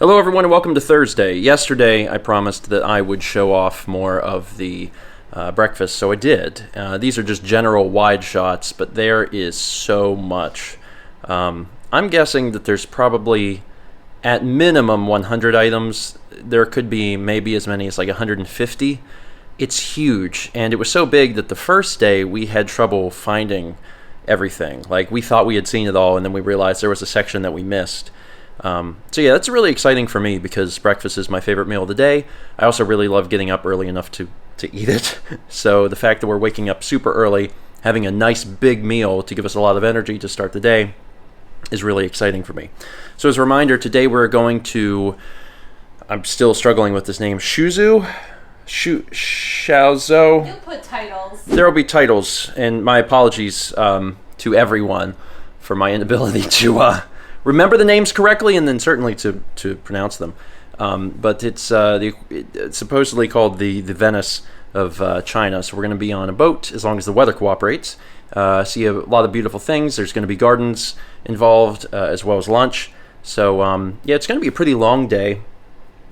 Hello everyone and welcome to Thursday. Yesterday I promised that I would show off more of the breakfast, so I did. These are just general wide shots, but there is so much. I'm guessing that there's probably at minimum 100 items. There could be maybe as many as like 150. It's huge, and it was so big that the first day we had trouble finding everything. Like, we thought we had seen it all, and then we realized there was a section that we missed. So yeah, that's really exciting for me because breakfast is my favorite meal of the day. I also really love getting up early enough to eat it. So the fact that we're waking up super early, having a nice big meal to give us a lot of energy to start the day is really exciting for me. So as a reminder, today we're going to, I'm still struggling with this name, Suzhou? Suzhou? You'll put titles. There will be titles, and my apologies to everyone for my inability to remember the names correctly, and then certainly to pronounce them. But it's supposedly called the Venice of China. So we're going to be on a boat as long as the weather cooperates. See a lot of beautiful things. There's going to be gardens involved as well as lunch. So yeah, it's going to be a pretty long day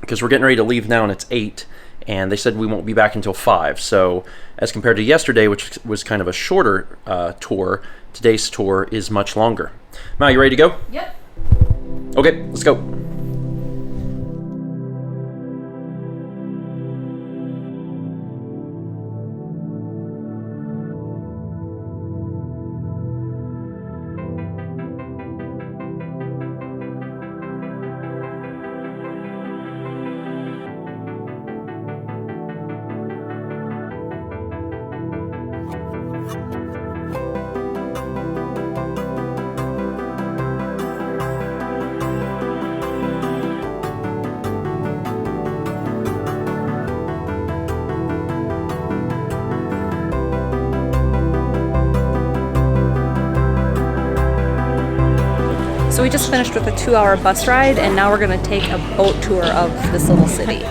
because we're getting ready to leave now and it's 8. And they said we won't be back until 5. So as compared to yesterday, which was kind of a shorter tour, today's tour is much longer. Mal, you ready to go? Yep. Okay, let's go. So we just finished with a 2-hour bus ride, and now we're going to take a boat tour of this little city.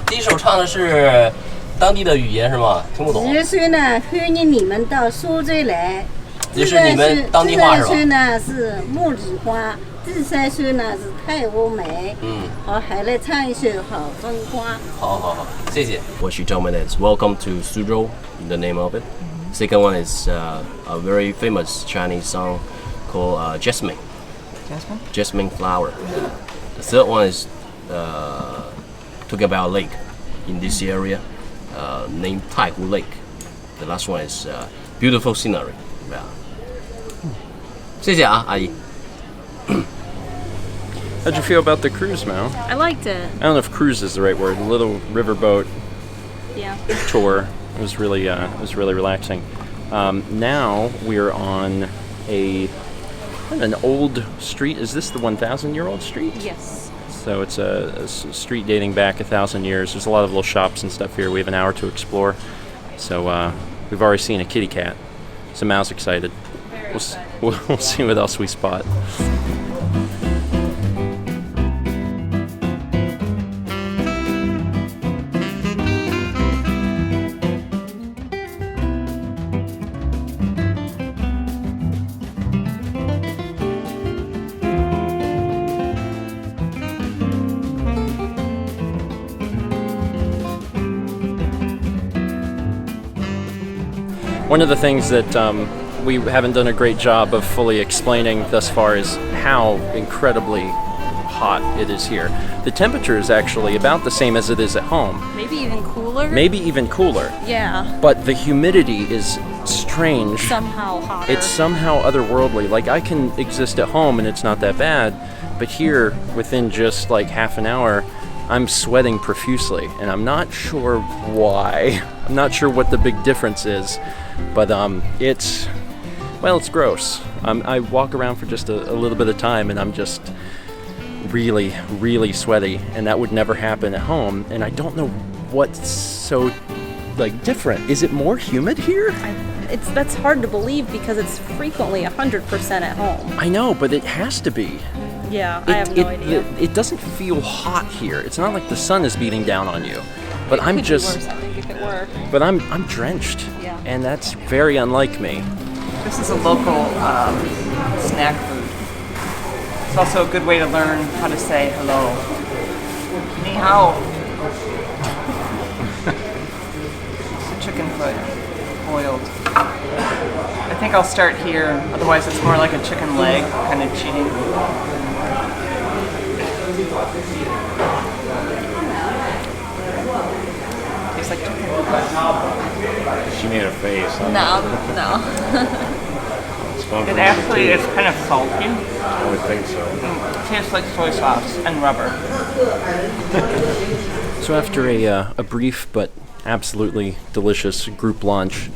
第一首唱的是当地的语言是吗？听不懂。10岁呢，欢迎你们到苏州来。这是你们当地话是吧？12岁呢是茉莉花，第3岁呢是太乌梅。好，还来唱一首好风花。好，谢谢。What she told me is welcome to Suzhou, the name of it. Second one is a very famous Chinese song called Jasmine. Jasmine flower. The third one is talking about a lake in this area named Taihu Lake. The last one is beautiful scenery. Yeah. 谢谢啊，阿姨。 How'd you feel about the cruise, Mal? I liked it. I don't know if cruise is the right word. A little riverboat Yeah. tour. It was really relaxing. Now we're on an old street. Is this the 1,000-year-old street? Yes. So it's a street dating back 1,000 years. There's a lot of little shops and stuff here. We have an hour to explore. So we've already seen a kitty cat. So Mao's excited. Very excited. We'll see what else we spot. One of the things that we haven't done a great job of fully explaining thus far is how incredibly hot it is here. The temperature is actually about the same as it is at home. Maybe even cooler? Maybe even cooler. Yeah. But the humidity is strange. Somehow hotter. It's somehow otherworldly. Like, I can exist at home and it's not that bad, but here, within just like half an hour, I'm sweating profusely, and I'm not sure why. I'm not sure what the big difference is, but it's gross. I walk around for just a little bit of time, and I'm just really, really sweaty, and that would never happen at home. And I don't know what's so different. Is it more humid here? That's hard to believe because it's frequently 100% at home. I know, but it has to be. Yeah, I have no idea. It doesn't feel hot here. It's not like the sun is beating down on you. But I'm just. Be worse, I think, if it were. But I'm drenched. Yeah. And that's very unlike me. This is a local snack food. It's also a good way to learn how to say hello. Ni hao. It's a chicken foot, boiled. I think I'll start here. Otherwise, it's more like a chicken leg, kind of cheating. Tastes like chicken. She made a face. No. It actually is kind of salty. I would think so. It tastes like soy sauce and rubber. So after a brief but absolutely delicious group lunch,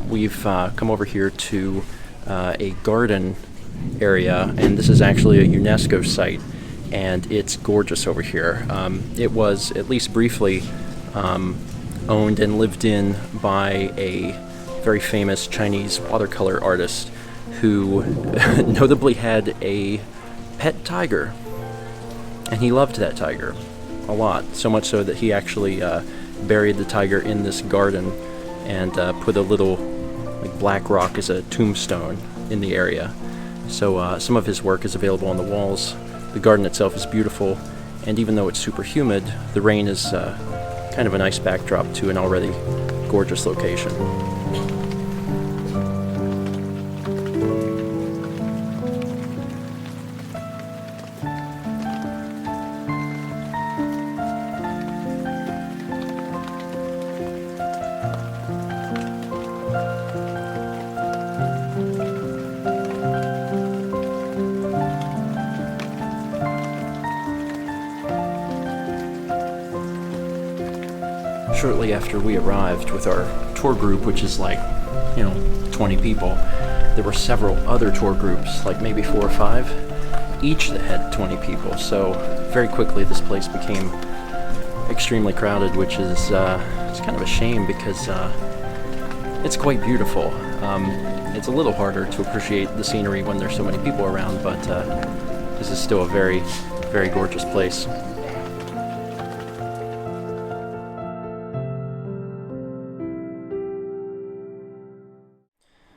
we've come over here to a garden area, and this is actually a UNESCO site, and it's gorgeous over here. It was, at least briefly, owned and lived in by a very famous Chinese watercolor artist who notably had a pet tiger, and he loved that tiger a lot, so much so that he actually buried the tiger in this garden and put a little black rock as a tombstone in the area. So some of his work is available on the walls. The garden itself is beautiful, and even though it's super humid, the rain is kind of a nice backdrop to an already gorgeous location. Shortly after we arrived with our tour group, which is 20 people, there were several other tour groups, maybe 4 or 5, each that had 20 people. So very quickly this place became extremely crowded, which is it's kind of a shame because it's quite beautiful. It's a little harder to appreciate the scenery when there's so many people around, but this is still a very, very gorgeous place.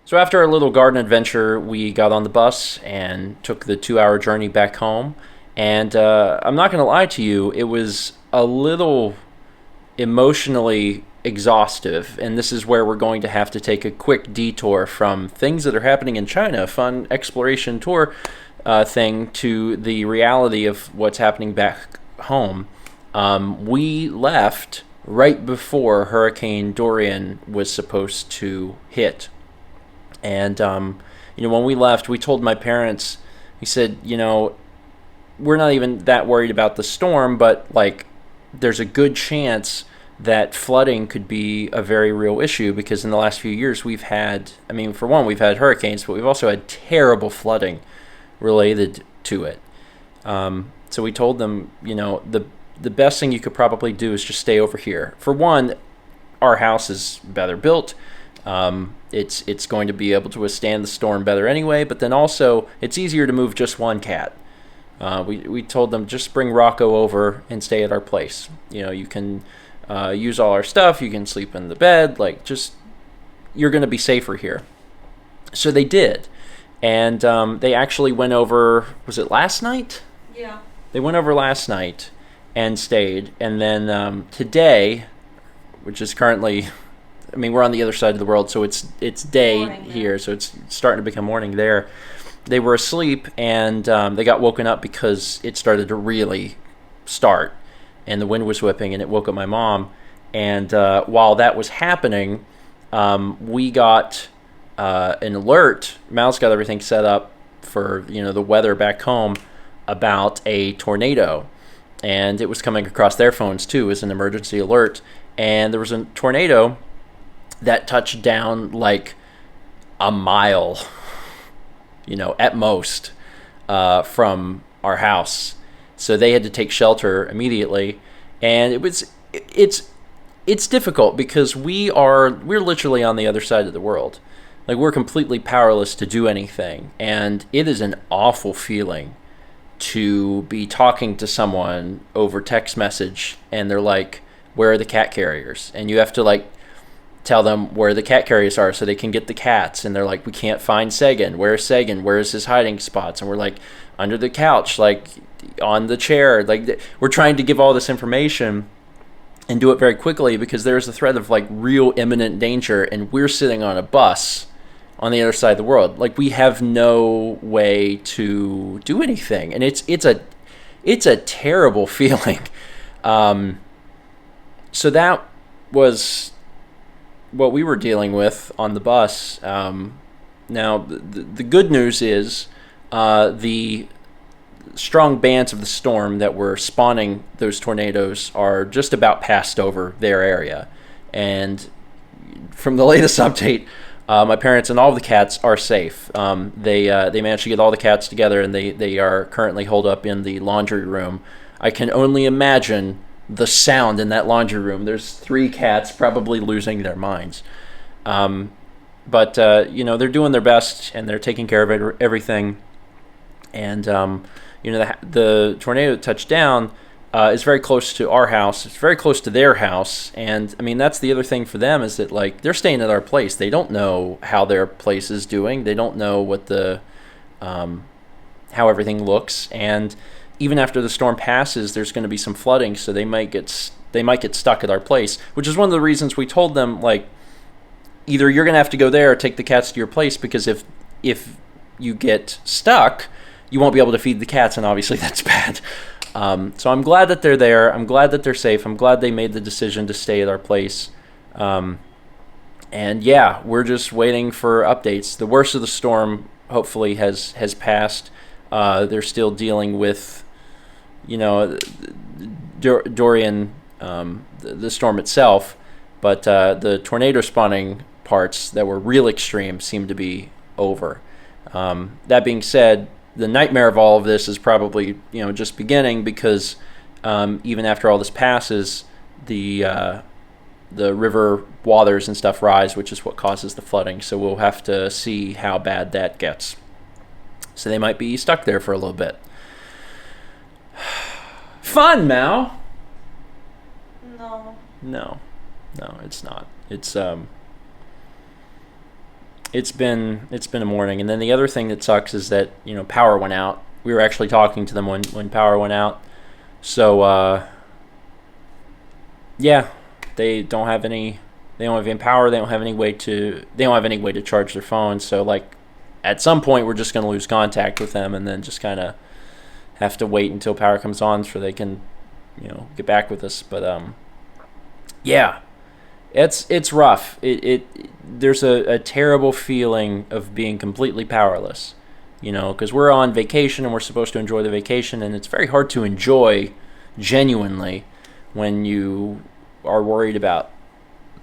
So after our little garden adventure, we got on the bus and took the 2-hour journey back home. And I'm not going to lie to you, it was a little emotionally exhaustive. And this is where we're going to have to take a quick detour from things that are happening in China, a fun exploration tour thing, to the reality of what's happening back home. We left right before Hurricane Durian was supposed to hit. And, when we left, we told my parents, we said, we're not even that worried about the storm, but, there's a good chance that flooding could be a very real issue, because in the last few years we've had, I mean, for one, we've had hurricanes, but we've also had terrible flooding related to it. So we told them, you know, the best thing you could probably do is just stay over here. For one, our house is better built. It's going to be able to withstand the storm better anyway, but then also it's easier to move just one cat. We told them, just bring Rocco over and stay at our place. You know, you can use all our stuff, you can sleep in the bed, like, just, you're going to be safer here. So they did. And they actually went over, was it last night? Yeah. They went over last night and stayed. And then today, which is currently, I mean, we're on the other side of the world, so it's day Morning, yeah. here, so it's starting to become morning there. They were asleep, and they got woken up because it started to really start, and the wind was whipping, and it woke up my mom. And while that was happening, we got an alert. Mal's got everything set up for, you know, the weather back home about a tornado, and it was coming across their phones too as an emergency alert. And there was a tornado that touched down like a mile, you know, at most, from our house. So they had to take shelter immediately. And it's difficult because we're literally on the other side of the world. Like, we're completely powerless to do anything. And it is an awful feeling to be talking to someone over text message, and they're like, where are the cat carriers? And you have to, like, tell them where the cat carriers are so they can get the cats. And they're like, we can't find Sagan. Where's Sagan? Where's his hiding spots? And we're like, under the couch, like on the chair. Like, we're trying to give all this information and do it very quickly because there's a threat of like real imminent danger, and we're sitting on a bus on the other side of the world. Like, we have no way to do anything, and it's a terrible feeling. So that was what we were dealing with on the bus. Now, the good news is the strong bands of the storm that were spawning those tornadoes are just about passed over their area. And from the latest update, my parents and all of the cats are safe. They managed to get all the cats together, and they are currently holed up in the laundry room. I can only imagine the sound in that laundry room. There's 3 cats probably losing their minds. But you know, they're doing their best, and they're taking care of everything. And you know, the tornado that touched down is very close to our house. It's very close to their house. And I mean, that's the other thing for them, is that, like, they're staying at our place. They don't know how their place is doing. They don't know what the how everything looks. And even after the storm passes, there's going to be some flooding, so they might get stuck at our place, which is one of the reasons we told them, like, either you're going to have to go there or take the cats to your place, because if you get stuck, you won't be able to feed the cats, and obviously that's bad. So I'm glad that they're there. I'm glad that they're safe. I'm glad they made the decision to stay at our place. And yeah, we're just waiting for updates. The worst of the storm hopefully has passed. They're still dealing with, you know, Durian, the storm itself, but the tornado spawning parts that were real extreme seem to be over. That being said, the nightmare of all of this is probably, you know, just beginning, because even after all this passes, the river waters and stuff rise, which is what causes the flooding. So we'll have to see how bad that gets. So they might be stuck there for a little bit. Fun, Mal. No, it's not. It's been a morning. And then the other thing that sucks is that, you know, power went out. We were actually talking to them when power went out. So yeah, they don't have any power. They don't have any way to charge their phones. So, like, at some point we're just going to lose contact with them, and then just kind of have to wait until power comes on so they can, you know, get back with us. But yeah, it's rough. There's a terrible feeling of being completely powerless, you know, because we're on vacation and we're supposed to enjoy the vacation, and it's very hard to enjoy genuinely when you are worried about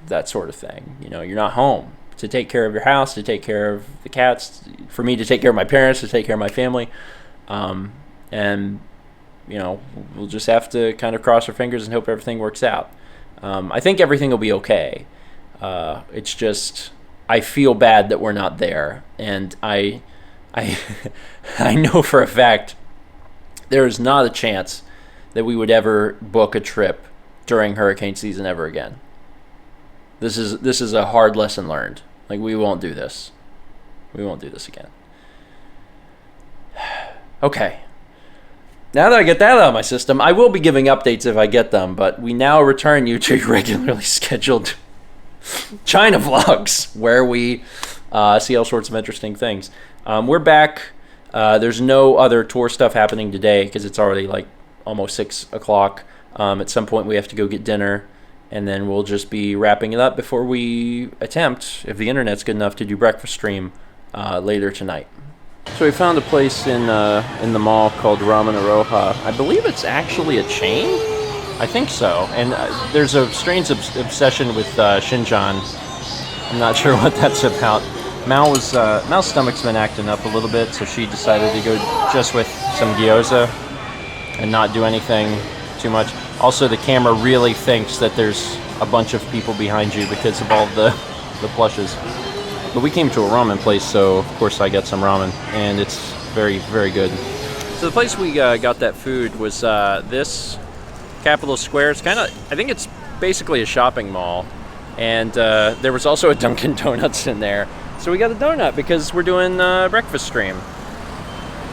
that sort of thing. You know, you're not home to take care of your house, to take care of the cats, for me to take care of my parents, to take care of my family. And, you know, we'll just have to kind of cross our fingers and hope everything works out. I think everything will be okay. It's just, I feel bad that we're not there. And I know for a fact there is not a chance that we would ever book a trip during hurricane season ever again. This is a hard lesson learned. Like, we won't do this. We won't do this again. Okay. Now that I get that out of my system, I will be giving updates if I get them, but we now return you to your regularly scheduled China vlogs, where we see all sorts of interesting things. We're back. There's no other tour stuff happening today because it's already like almost 6 o'clock. At some point we have to go get dinner, and then we'll just be wrapping it up before we attempt, if the internet's good enough, to do breakfast stream later tonight. So we found a place in the mall called Ramen Aroha. I believe it's actually a chain. I think so. And there's a strange obsession with Xinjiang. I'm not sure what that's about. Mal's stomach's been acting up a little bit, so she decided to go just with some gyoza and not do anything too much. Also, the camera really thinks that there's a bunch of people behind you because of all the plushes. But we came to a ramen place, so of course I got some ramen, and it's very, very good. So the place we got that food was this Capitol Square. It's kind of, I think it's basically a shopping mall, and there was also a Dunkin' Donuts in there. So we got a donut because we're doing breakfast stream.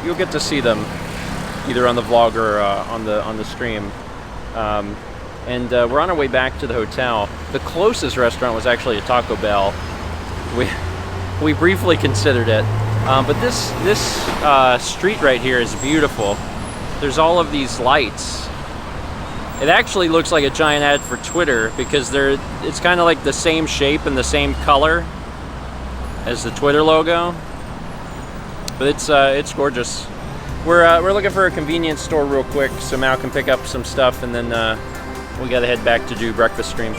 You'll get to see them either on the vlog or on the stream. And we're on our way back to the hotel. The closest restaurant was actually a Taco Bell. We briefly considered it, but this street right here is beautiful. There's all of these lights. It actually looks like a giant ad for Twitter because it's kind of like the same shape and the same color as the Twitter logo. But it's gorgeous. We're looking for a convenience store real quick so Mal can pick up some stuff, and then we gotta head back to do breakfast stream.